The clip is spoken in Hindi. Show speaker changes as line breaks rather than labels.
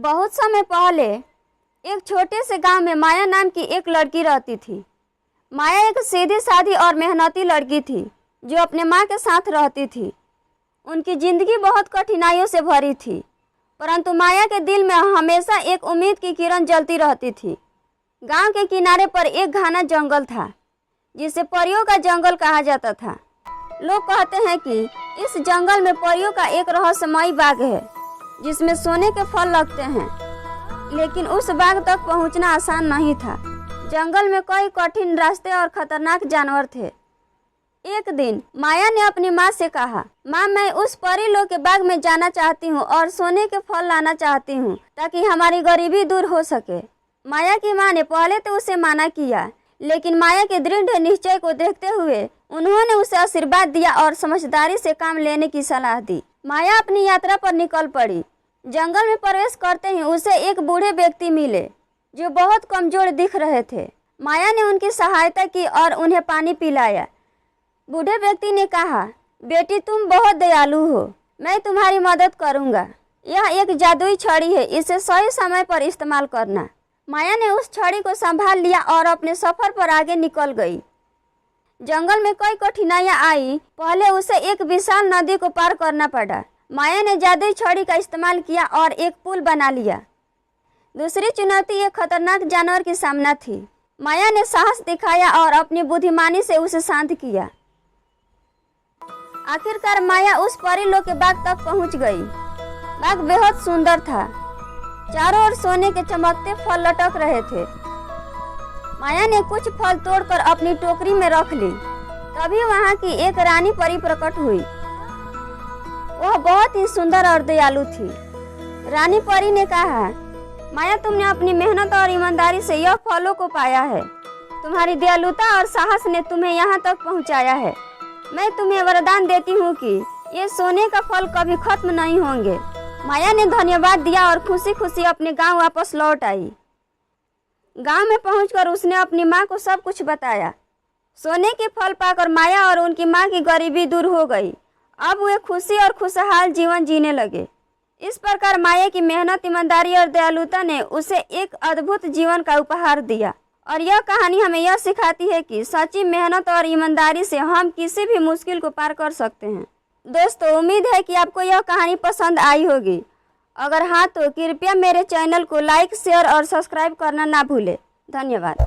बहुत समय पहले एक छोटे से गांव में माया नाम की एक लड़की रहती थी। माया एक सीधी सादी और मेहनती लड़की थी जो अपने माँ के साथ रहती थी। उनकी जिंदगी बहुत कठिनाइयों से भरी थी, परंतु माया के दिल में हमेशा एक उम्मीद की किरण जलती रहती थी। गांव के किनारे पर एक घना जंगल था जिसे परियों का जंगल कहा जाता था। लोग कहते हैं कि इस जंगल में परियों का एक रहस्यमयी बाग है जिसमें सोने के फल लगते हैं, लेकिन उस बाग तक पहुंचना आसान नहीं था। जंगल में कई कठिन रास्ते और खतरनाक जानवर थे। एक दिन माया ने अपनी माँ से कहा, माँ, मैं उस परी लोग के बाग में जाना चाहती हूँ और सोने के फल लाना चाहती हूँ ताकि हमारी गरीबी दूर हो सके। माया की माँ ने पहले तो उसे मना किया, लेकिन माया के दृढ़ निश्चय को देखते हुए उन्होंने उसे आशीर्वाद दिया और समझदारी से काम लेने की सलाह दी। माया अपनी यात्रा पर निकल पड़ी। जंगल में प्रवेश करते ही उसे एक बूढ़े व्यक्ति मिले जो बहुत कमजोर दिख रहे थे। माया ने उनकी सहायता की और उन्हें पानी पिलाया। बूढ़े व्यक्ति ने कहा, बेटी, तुम बहुत दयालु हो, मैं तुम्हारी मदद करूंगा। यह एक जादुई छड़ी है, इसे सही समय पर इस्तेमाल करना। माया ने उस छड़ी को संभाल लिया और अपने सफर पर आगे निकल गई। जंगल में कई कठिनाइयां आई। पहले उसे एक विशाल नदी को पार करना पड़ा। माया ने जादुई छड़ी का इस्तेमाल किया और एक पुल बना लिया। दूसरी चुनौती एक खतरनाक जानवर की सामना थी। माया ने साहस दिखाया और अपनी बुद्धिमानी से उसे शांत किया। आखिरकार माया उस परी लोग के बाग तक पहुंच गई। बाग बेहद सुंदर था। चारों ओर सोने के चमकते फल लटक रहे थे। माया ने कुछ फल तोड़कर अपनी टोकरी में रख ली। तभी वहां की एक रानी परी प्रकट हुई। वह बहुत ही सुंदर और दयालु थी। रानी परी ने कहा, माया, तुमने अपनी मेहनत और ईमानदारी से यह फलों को पाया है। तुम्हारी दयालुता और साहस ने तुम्हें यहाँ तक पहुँचाया है। मैं तुम्हें वरदान देती हूँ कि ये सोने का फल कभी खत्म नहीं होंगे। माया ने धन्यवाद दिया और खुशी खुशी अपने गांव वापस लौट आई। गांव में पहुंचकर उसने अपनी माँ को सब कुछ बताया। सोने के फल पाकर माया और उनकी माँ की गरीबी दूर हो गई। अब वे खुशी और खुशहाल जीवन जीने लगे। इस प्रकार माया की मेहनत, ईमानदारी और दयालुता ने उसे एक अद्भुत जीवन का उपहार दिया। और यह कहानी हमें यह सिखाती है कि सच्ची मेहनत और ईमानदारी से हम किसी भी मुश्किल को पार कर सकते हैं। दोस्तों, उम्मीद है कि आपको यह कहानी पसंद आई होगी। अगर हाँ, तो कृपया मेरे चैनल को लाइक, शेयर और सब्सक्राइब करना ना भूलें। धन्यवाद।